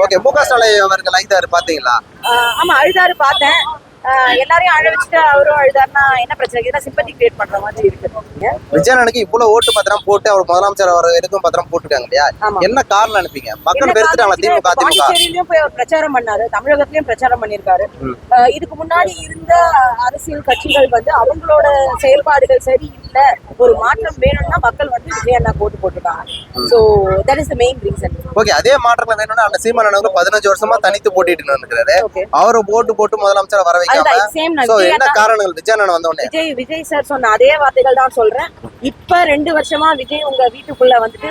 Okay, முக ஸ்டாலின் அவர்கள் ஐந்தாறு பாத்தீங்களா? ஆமா, அழுதாரு பார்த்தேன். எல்லாரையும் அழ வச்சுட்டு அவரும் அழுதாருன்னா என்ன பிரச்சனை? இதெல்லாம் சிம்பத்தி கிரியேட் பண்ற மாதிரி இருக்கு. விஜயனுக்கு இவ்வளவு ஓட்டு பத்திரம் போட்டு அவர் முதலமைச்சர் அவர் வரைக்கும் பத்திரம் போட்டுருக்காங்க இல்லையா? என்ன காரணம் நினைப்பீங்க? மக்கள் வெறுத்துட்டாங்க திமுக. பாண்டிச்சேரியிலயும் போய் பிரச்சாரம் பண்ணாரு, தமிழகத்திலயும் பிரச்சாரம் பண்ணிருக்காரு. இதுக்கு முன்னாடி இருந்த அரசியல் கட்சிகள் வந்து அவங்களோட செயல்பாடுகள் சரியில்லை, ஒரு மாற்றம் வேணும்னா மக்கள் வந்து விஜய் அண்ணா போட்டு போட்டுருக்காங்க. So that is the main reason. Okay, அதே மாற்றங்கள் வேணும்னா அந்த சீமான் அண்ணா 15 வருஷமா தனித்து போட்டிட்டு இருக்கிறாரு. அவரை போட்டு போட்டு முதலமைச்சர் வர வைக்காம என்ன காரணங்கள்? விஜய் சார் சொன்ன அதே வார்த்தைகள் தான் சொல்றேன். இப்ப 2 வருஷமா விஜய் உங்க வீட்டுக்குள்ள வந்துட்டு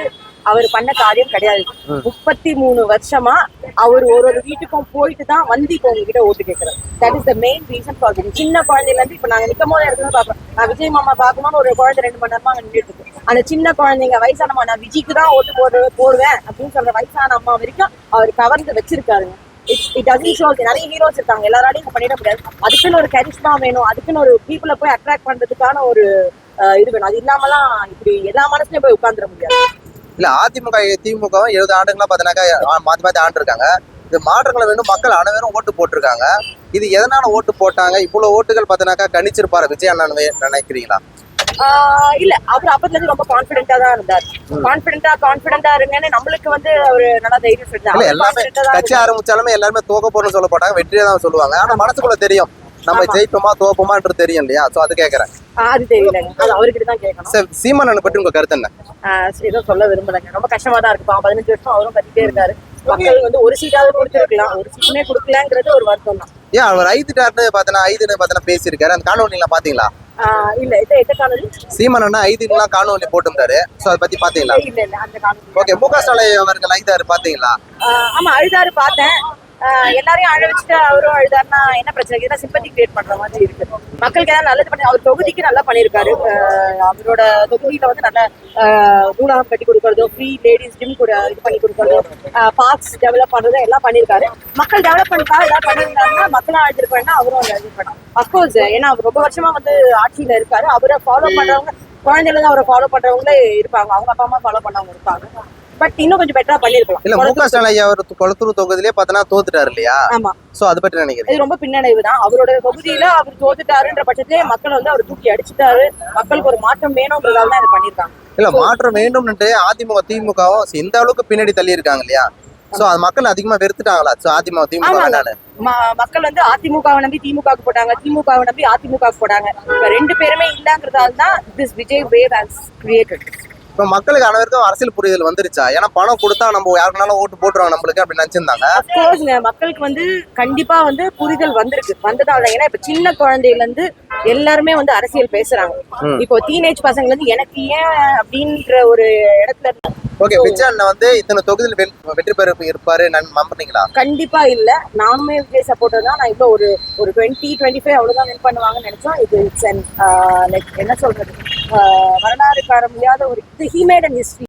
அவர் பண்ண காரியம் கிடையாது. 33 வருஷமா அவர் ஒரு வீட்டுக்கும் போயிட்டு தான் வந்து இப்ப உங்ககிட்ட ஓட்டு கேட்கிறார். That is the main reason for Vijay. சின்ன குழந்தைல இருந்து இப்ப நாங்க நிக்கும் போது இடத்துல பாப்போம், நான் விஜய் மாமா பாக்கணும்னு ஒரு குழந்தை 2 மணி நேரமா அங்க நின்றுட்டு இருக்கு. அந்த சின்ன குழந்தைங்க வயசானமா நான் விஜய்க்கு தான் ஓட்டு போடுவேன் அப்படின்னு சொல்ற வயசான அம்மா வரைக்கும் அவர் கவர்ந்து வச்சிருக்காருங்க. It doesn't show. நிறைய ஹீரோஸ் இருக்காங்க, எல்லாராலையும் பண்ணிட முடியாது. அதுக்குன்னு ஒரு கரிஷ்மா வேணும், அதுக்குன்னு ஒரு பீப்புளை போய் அட்ராக்ட் பண்றதுக்கான ஒரு இது வேணும். அது இல்லாமலாம் இப்படி எல்லா மனசுலயும் போய் உட்கார்ந்துட முடியாது. இல்ல, அதிமுக திமுகவும் 70 ஆண்டுகளா பாத்தீங்கன்னாக்கா மாத்தி மாத்தி ஆண்டு இருக்காங்க. இது மாற்றங்களை வேணும், மக்கள் அனைவரும் ஓட்டு போட்டிருக்காங்க. இது எதனால ஓட்டு போட்டாங்க? இவ்வளவு ஓட்டுகள் பாத்தீங்கன்னாக்கா கணிச்சிருப்பாரு விஜய் அண்ணாவே நினைக்கிறீங்களா? இல்ல, அவர் அப்பத்துல இருந்து ரொம்ப கான்பிடென்டா தான் இருந்தார். கான்பிடென்டா இருங்கன்னு நம்மளுக்கு வந்து ஒரு நல்ல தைரியம் சொல்றாங்க. எல்லாமே கட்சி ஆரம்பிச்சாலுமே எல்லாருமே தோக்க போறோம்னு சொல்ல போட்டாங்க, வெற்றியை தான் சொல்லுவாங்க. ஆனா மனசுக்குள்ள தெரியும் நம்ம ஜெயிப்போமா தோப்போமான்றது தெரியும் இல்லையா? சோ அது கேக்குறேன். அது தெரியல, அது அவர்கிட்ட தான் கேட்கணும். சீமான் அண்ணனை பற்றி உங்க கருத்து என்ன? ஏதோ சொல்ல விரும்பலங்க. ரொம்ப கஷ்டமா தான் இருக்கு. 15 வருஷம் அவரும் கத்திட்டே இருக்காரு. மக்கள் வந்து ஒரு சீட்டாவது கொடுத்துருக்கலாம், ஒரு சீட்டுமே கொடுக்கலங்கிறது ஒரு வருத்தம் தான். ஏன் அவர் ஐதுன்னு பேசியிருக்காரு? அந்த காணொலிலாம் பாத்தீங்களா? இல்ல, எந்த காணொலி? சீமான் அண்ணா 5 காணொலி போட்டிருந்தாரு. சோ அதை பத்தி பாத்தீங்களா? இல்ல, அந்த காணொலி. ஓகே, முக ஸ்டாலின் அவர்கள் ஐந்தாறு பாத்தீங்களா? ஆமா, அழுதாரு பார்த்தேன். எல்லாரையும் அழ வச்சுட்டு அவரும் அழுதாருன்னா என்ன பிரச்சனை? இதெல்லாம் சிம்பத்தி கிரியேட் பண்ற மாதிரி இருக்கு. மக்களுக்கு ஏதாவது நல்லது பண்ணி அவர் தொகுதிக்கு நல்லா பண்ணிருக்காரு. அவரோட தொகுதியில வந்து நல்ல நூலகம் கட்டி கொடுக்கறதோ, ஃப்ரீ லேடிஸ் ஜிம் கூட இது பண்ணி கொடுக்கறதோ, பார்க்ஸ் டெவலப் பண்றதோ எல்லாம் பண்ணிருக்காரு. மக்கள் டெவலப்மெண்ட்காக ஏதாவது பண்ணிருந்தாருன்னா மக்களும் அழுதுருப்பாருன்னா அவரும் வந்து அழுதுருப்பாங்க. அப்கோர்ஸ், ஏன்னா அவர் ரொம்ப வருஷமா வந்து ஆட்சியில இருக்காரு. அவரை ஃபாலோ பண்றவங்க, குழந்தையில இருந்து அவரை ஃபாலோ பண்றவங்களே இருப்பாங்க, அவங்க அப்பா அம்மா ஃபாலோ பண்ணவங்க இருப்பாங்க. பட் இன்னும் கொஞ்சம் பெட்டரா பண்ணிருக்கலாம். இல்ல, முக ஸ்டாலின் அவர் கொளத்தூர் தொகுதியிலே பார்த்தனா தோத்துட்டாரு இல்லையா? ஆமா. சோ அத பத்தி நினைக்கிறேன். இது ரொம்ப பின்னடைவு தான். அவரோட தொகுதியில அவர் தோத்துட்டாருன்ற பட்சத்திலே மக்கள் வந்து அவர் தூக்கி அடிச்சுட்டாரு. மக்களுக்கு ஒரு மாற்றம் வேணும்ன்றதால தான் இது பண்ணிருக்காங்க. இல்ல, மாற்றம் வேண்டும்னுட்டு அதிமுக திமுகவும் இந்த அளவுக்கு பின்னாடி தள்ளி இருக்காங்க இல்லையா? சோ அது மக்கள் அதிகமா வெறுத்துட்டாங்களா? சோ அதிமுக திமுக வேணானு மக்கள் வந்து அதிமுகவை நம்பி திமுகவுக்கு போட்டாங்க, திமுகவை நம்பி அதிமுகவுக்கு போட்டாங்க. இப்ப 2 பேருமே இல்லங்கிறதால தான் this Vijay wave has created. இப்ப மக்களுக்கு அனைவருக்கும் அரசியல் புரிதல் வந்துருச்சா? ஏன்னா பணம் கொடுத்தா நம்ம யாருக்குனாலும் ஓட்டு போட்டுருவாங்க நம்மளுக்கு அப்படின்னு நினைச்சிருந்தாங்க. அப்கோர்ஸ்ங்க, மக்களுக்கு வந்து கண்டிப்பா வந்து புரிதல் வந்ததால. ஏன்னா இப்ப சின்ன குழந்தையில இருந்து எல்லாருமே வந்து அரசியல் பேசுறாங்க. இப்போ டீனேஜ் பசங்கல இருந்து எனக்கு ஏன் அப்படின்ற ஒரு இடத்துல இருந்து. ஓகே, விஜய் அண்ணா வந்து இத்தனை தொகுதியில் வெற்றி பெற இருப்பாரு நம்புறீங்களா? கண்டிப்பா இல்ல. நானுமே விஜய் சப்போர்ட்டர் தான். நான் இப்போ ஒரு 20-25 அவ்வளவுதான் வின் பண்ணுவாங்கன்னு நினைச்சோம். இது லைக் என்ன சொல்றது, வரலாறு கார முடியாத ஒரு he made an history.